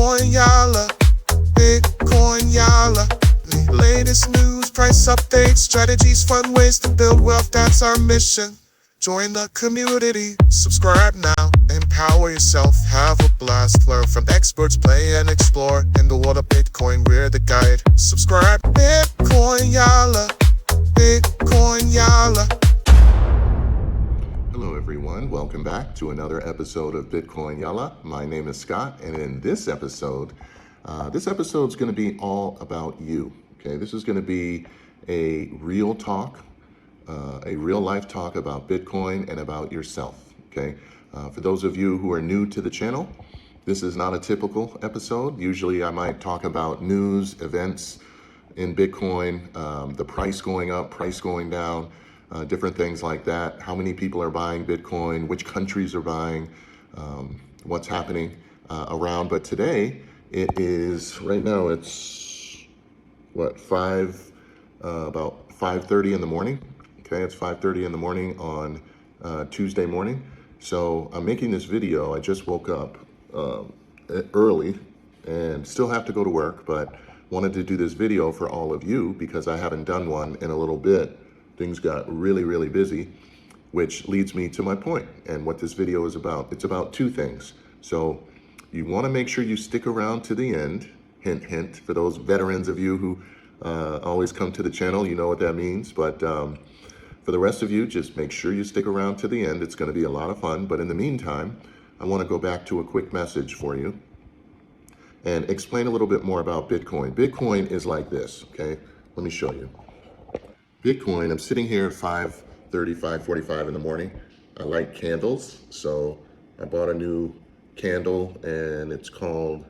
Bitcoin Yala, Bitcoin Yala. The latest news, price updates, strategies, fun ways to build wealth, that's our mission. Join the community, subscribe now, empower yourself, have a blast, learn from experts, play and explore. In the world of Bitcoin, we're the guide. Subscribe, Bitcoin Yala, Bitcoin Yala. Hello everyone, welcome back to another episode of Bitcoin Yala. My name is Scott, and in this episode is going to be all about you. Okay, this is going to be a real talk, a real life talk about Bitcoin and about yourself. Okay, for those of you who are new to the channel, this is not a typical episode. Usually I might talk about news, events in Bitcoin, the price going up, price going down, different things like that. How many people are buying Bitcoin, which countries are buying, what's happening around. But today it is, right now it's what, about 5:30 in the morning. Okay, it's 5:30 in the morning on Tuesday morning. So I'm making this video. I just woke up early and still have to go to work, but wanted to do this video for all of you because I haven't done one in a little bit. Things got really busy, which leads me to my point and what this video is about. It's about two things. So you want to make sure you stick around to the end. Hint, hint, for those veterans of you who always come to the channel, you know what that means. But for the rest of you, just make sure you stick around to the end. It's going to be a lot of fun. But in the meantime, I want to go back to a quick message for you and explain a little bit more about Bitcoin. Bitcoin is like this, okay? Let me show you. Bitcoin, I'm sitting here at 5:30, 5:45 in the morning. I like candles, so I bought a new candle and it's called,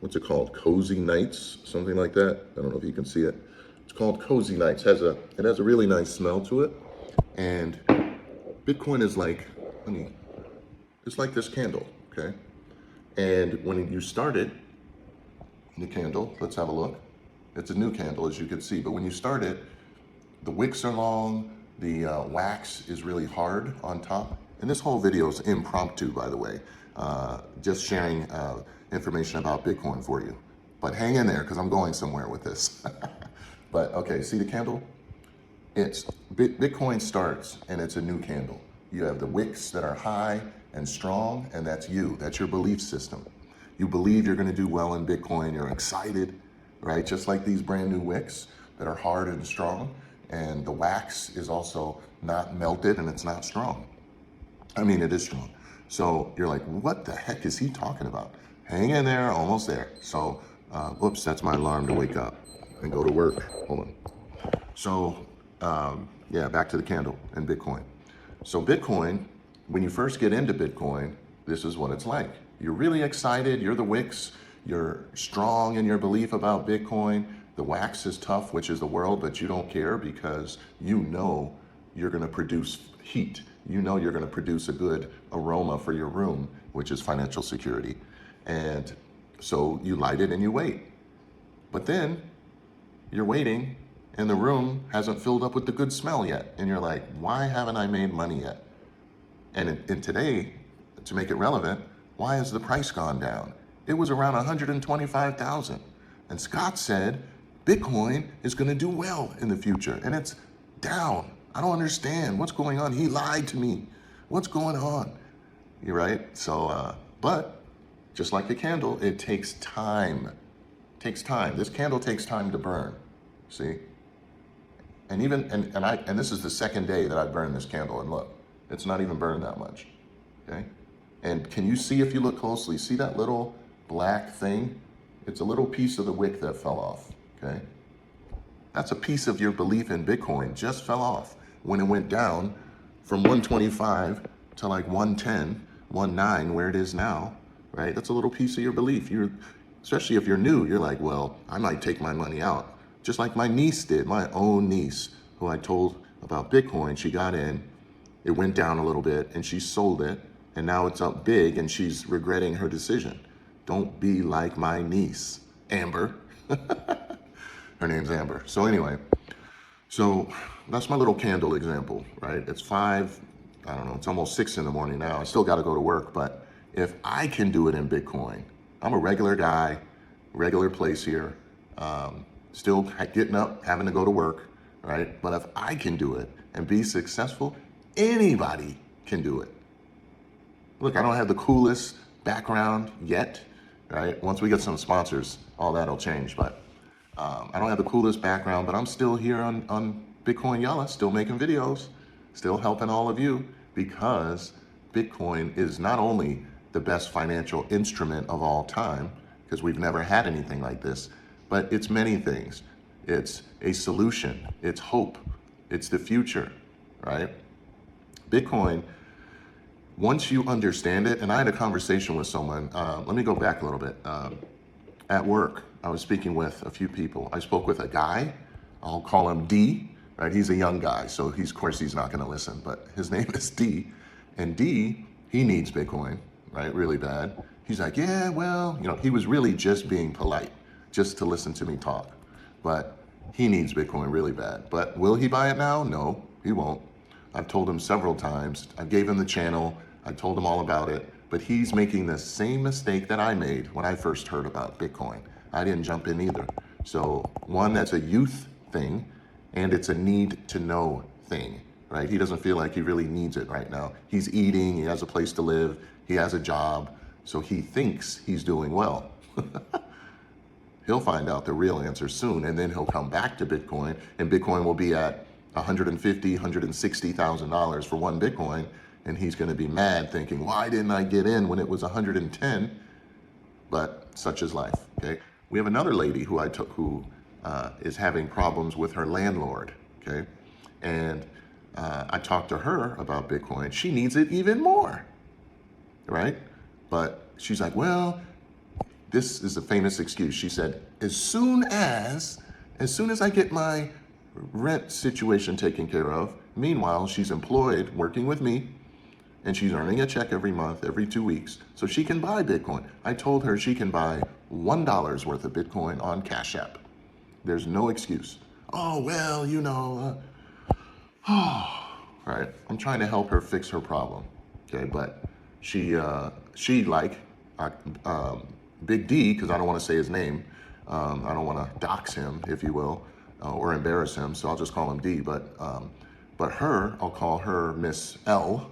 what's it called? Cozy Nights, something like that. I don't know if you can see it. It's called Cozy Nights. It has a really nice smell to it. And Bitcoin is like, it's like this candle, okay? And when you start it, the candle, let's have a look. It's a new candle, as you can see, but when you start it, the wicks are long, the wax is really hard on top. And this whole video is impromptu, by the way, just sharing information about Bitcoin for you. But hang in there, because I'm going somewhere with this. But okay, see the candle? Bitcoin starts, and it's a new candle. You have the wicks that are high and strong, and that's you. That's your belief system. You believe you're going to do well in Bitcoin. You're excited, right? Just like these brand new wicks that are hard and strong. And the wax is also not melted and it's not strong. I mean, it is strong. So you're like, what the heck is he talking about? Hang in there, almost there. So, whoops, that's my alarm to wake up and go to work. Hold on. So, yeah, back to the candle and Bitcoin. So Bitcoin, when you first get into Bitcoin, this is what it's like. You're really excited. You're the wicks. You're strong in your belief about Bitcoin. The wax is tough, which is the world, but you don't care because you know you're going to produce heat. You know you're going to produce a good aroma for your room, which is financial security. And so you light it and you wait. But then you're waiting and the room hasn't filled up with the good smell yet. And you're like, why haven't I made money yet? And today, to make it relevant, why has the price gone down? It was around 125,000. And Scott said, Bitcoin is going to do well in the future. And it's down. I don't understand what's going on. He lied to me. What's going on? You're right. So, but just like a candle, it takes time. It takes time. This candle takes time to burn. See? And even, and this is the second day that I burned this candle. And look, it's not even burned that much. Okay. And can you see, if you look closely, see that little black thing? It's a little piece of the wick that fell off, okay? That's a piece of your belief in Bitcoin just fell off when it went down from 125 to like 110, 19, where it is now, right? That's a little piece of your belief. Especially if you're new, you're like, well, I might take my money out. Just like my niece did, my own niece, who I told about Bitcoin. She got in, it went down a little bit, and she sold it, and now it's up big, and she's regretting her decision. Don't be like my niece, Amber. Her name's Amber. So anyway, so that's my little candle example, right? It's 5, I don't know, it's almost 6 in the morning now. I still got to go to work, but if I can do it in Bitcoin, I'm a regular guy, regular place here, still getting up, having to go to work, right? But if I can do it and be successful, anybody can do it. Look, I don't have the coolest background yet, right? Once we get some sponsors, all that'll change. But I don't have the coolest background, but I'm still here on Bitcoin Yala, still making videos, still helping all of you, because Bitcoin is not only the best financial instrument of all time, because we've never had anything like this, but it's many things. It's a solution, it's hope, it's the future, right? Bitcoin, once you understand it, and I had a conversation with someone, let me go back a little bit. At work, I was speaking with a few people. I spoke with a guy, I'll call him D, right? He's a young guy, so of course he's not gonna listen, but his name is D. And D, he needs Bitcoin, right? Really bad. He's like, yeah, well, he was really just being polite, just to listen to me talk. But he needs Bitcoin really bad. But will he buy it now? No, he won't. I've told him several times. I gave him the channel. I told him all about it. But he's making the same mistake that I made when I first heard about Bitcoin. I didn't jump in either. So one, that's a youth thing, and it's a need to know thing, right? He doesn't feel like he really needs it right now. He's eating, he has a place to live, he has a job, so he thinks he's doing well. He'll find out the real answer soon, and then he'll come back to Bitcoin, and Bitcoin will be at $150,000, $160,000 for one Bitcoin, and he's going to be mad thinking, why didn't I get in when it was 110? But such is life, okay? We have another lady who I took who is having problems with her landlord, okay? And I talked to her about Bitcoin. She needs it even more, right? But she's like, well, this is a famous excuse. She said, as soon as I get my rent situation taken care of, meanwhile, she's employed working with me, and she's earning a check every month, every 2 weeks, so she can buy Bitcoin. I told her she can buy $1 worth of Bitcoin on Cash App. There's no excuse. Oh, well, right? I'm trying to help her fix her problem, okay? But she like Big D, because I don't want to say his name. I don't want to dox him, if you will, or embarrass him, so I'll just call him D. But her, I'll call her Miss L,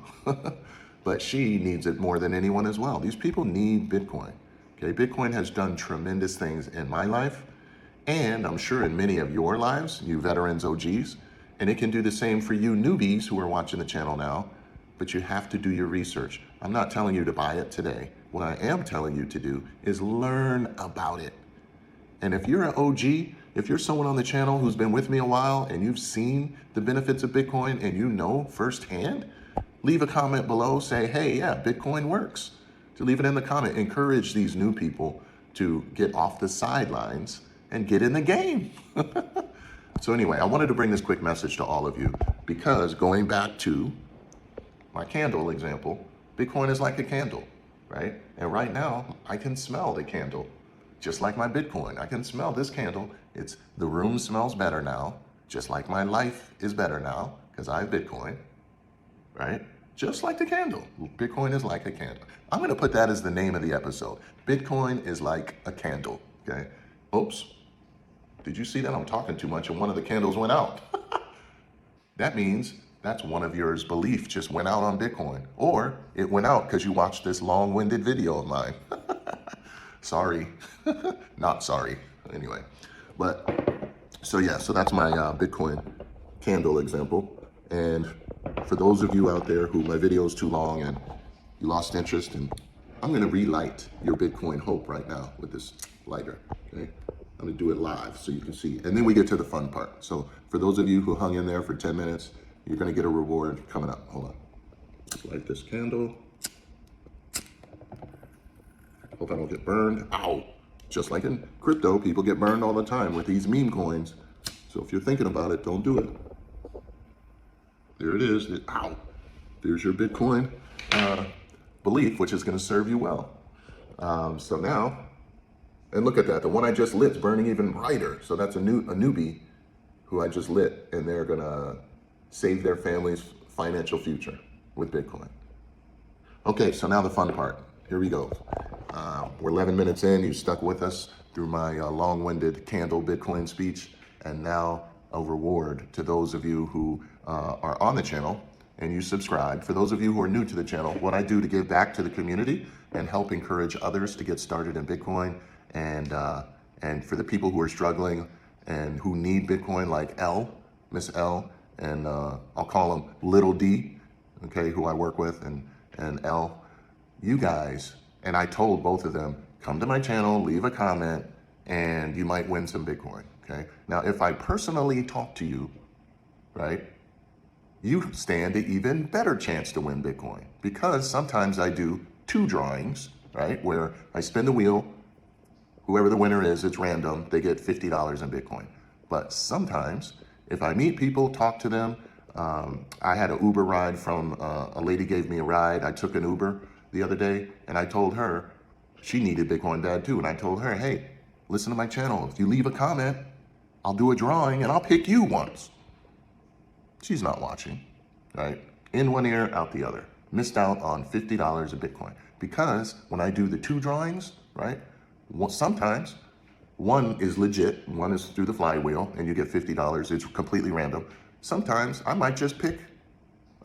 but she needs it more than anyone as well. These people need Bitcoin, okay? Bitcoin has done tremendous things in my life, and I'm sure in many of your lives, you veterans, OGs, and it can do the same for you newbies who are watching the channel now, but you have to do your research. I'm not telling you to buy it today. What I am telling you to do is learn about it. And if you're an OG, if you're someone on the channel who's been with me a while and you've seen the benefits of Bitcoin and you know firsthand, leave a comment below, say, hey, yeah, Bitcoin works. To leave it in the comment, encourage these new people to get off the sidelines and get in the game. So anyway, I wanted to bring this quick message to all of you, because going back to my candle example, Bitcoin is like a candle, right? And right now, I can smell the candle, just like my Bitcoin. I can smell this candle. The room smells better now, just like my life is better now, because I have Bitcoin, right? Just like the candle. Bitcoin is like a candle. I'm gonna put that as the name of the episode. Bitcoin is like a candle, okay? Oops. Did you see that? I'm talking too much and one of the candles went out. That means that's one of your beliefs just went out on Bitcoin. Or it went out because you watched this long-winded video of mine. Sorry. Not sorry. Anyway. But, so that's my Bitcoin candle example. And for those of you out there who my video is too long and you lost interest, and I'm going to relight your Bitcoin hope right now with this lighter, okay? I'm going to do it live so you can see. And then we get to the fun part. So for those of you who hung in there for 10 minutes, you're going to get a reward coming up. Hold on. Light this candle. Hope I don't get burned. Ow. Just like in crypto, people get burned all the time with these meme coins. So if you're thinking about it, don't do it. There it is. Ow. There's your Bitcoin belief, which is going to serve you well. So now, and look at that. The one I just lit is burning even brighter. So that's a newbie who I just lit, and they're going to save their family's financial future with Bitcoin. Okay, so now the fun part. Here we go. we're 11 minutes in. You stuck with us through my long-winded candle Bitcoin speech. And now a reward to those of you who are on the channel and you subscribe. For those of you who are new to the channel, what I do to give back to the community and help encourage others to get started in Bitcoin, and for the people who are struggling and who need Bitcoin, like Miss L, and I'll call him Little D, okay, who I work with, and L, you guys, and I told both of them, come to my channel, leave a comment, and you might win some Bitcoin, okay? Now, if I personally talk to you, right, you stand an even better chance to win Bitcoin, because sometimes I do 2 drawings, right, where I spin the wheel, whoever the winner is, it's random, they get $50 in Bitcoin. But sometimes, if I meet people, talk to them, I had an Uber ride from, a lady gave me a ride. I took an Uber the other day, and I told her, she needed Bitcoin bad too, and I told her, hey, listen to my channel. If you leave a comment, I'll do a drawing, and I'll pick you once. She's not watching, right? In one ear, out the other. Missed out on $50 of Bitcoin. Because when I do the 2 drawings, right, sometimes one is legit, one is through the flywheel, and you get $50. It's completely random. Sometimes I might just pick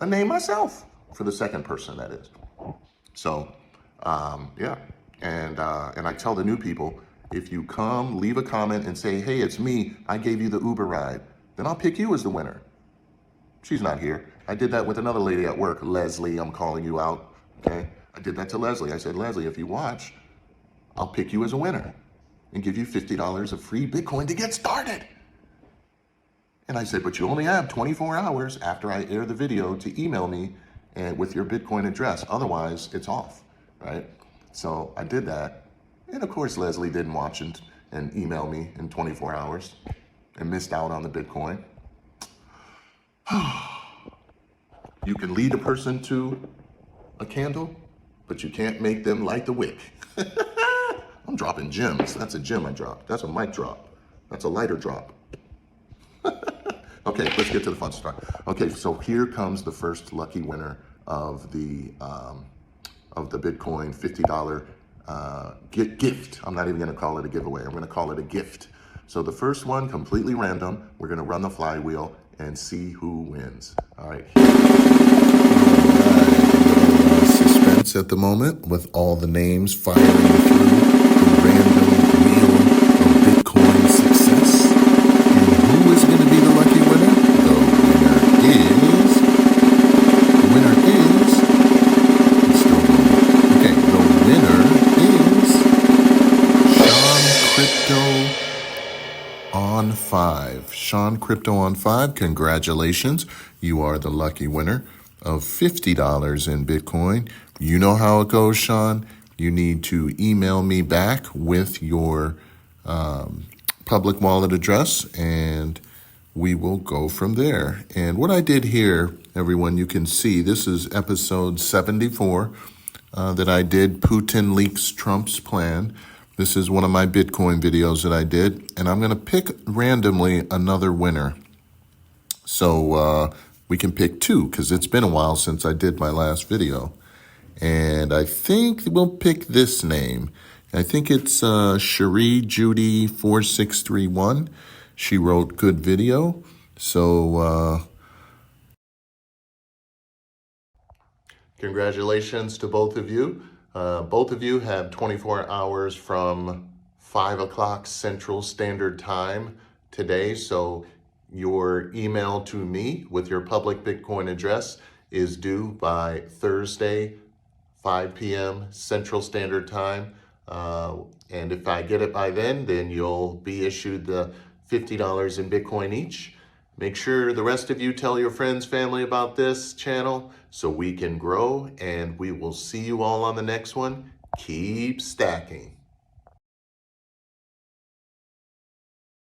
a name myself for the second person, that is. So, yeah. And I tell the new people, if you come, leave a comment and say, hey, it's me, I gave you the Uber ride, then I'll pick you as the winner. She's not here. I did that with another lady at work, Leslie, I'm calling you out, okay? I did that to Leslie. I said, Leslie, if you watch, I'll pick you as a winner and give you $50 of free Bitcoin to get started. And I said, but you only have 24 hours after I air the video to email me and with your Bitcoin address. Otherwise, it's off, right? So I did that. And of course, Leslie didn't watch and email me in 24 hours and missed out on the Bitcoin. You can lead a person to a candle, but you can't make them light the wick. I'm dropping gems. That's a gem I dropped. That's a mic drop. That's a lighter drop. Okay, let's get to the fun stuff. Okay, so here comes the first lucky winner of the Bitcoin $50 gift. I'm not even going to call it a giveaway. I'm going to call it a gift. So the first one, completely random. We're going to run the flywheel and see who wins. All right. Suspense at the moment with all the names firing through the random wheel of Bitcoin success. And who is going to be the lucky winner? The winner is, it's still going. Okay, the winner is Sean Crypto on 5. Sean Crypto on 5, congratulations. You are the lucky winner of $50 in Bitcoin. You know how it goes, Sean. You need to email me back with your public wallet address, and we will go from there. And what I did here, everyone, you can see this is episode 74 that I did, Putin Leaks Trump's Plan. This is one of my Bitcoin videos that I did, and I'm going to pick randomly another winner. So we can pick 2 because it's been a while since I did my last video. And I think we'll pick this name. I think it's Cherie Judy 4631. She wrote good video. So congratulations to both of you. Both of you have 24 hours from 5 o'clock Central Standard Time today. So your email to me with your public Bitcoin address is due by Thursday, 5 p.m. Central Standard Time. And if I get it by then you'll be issued the $50 in Bitcoin each. Make sure the rest of you tell your friends, family about this channel so we can grow, and we will see you all on the next one. Keep stacking.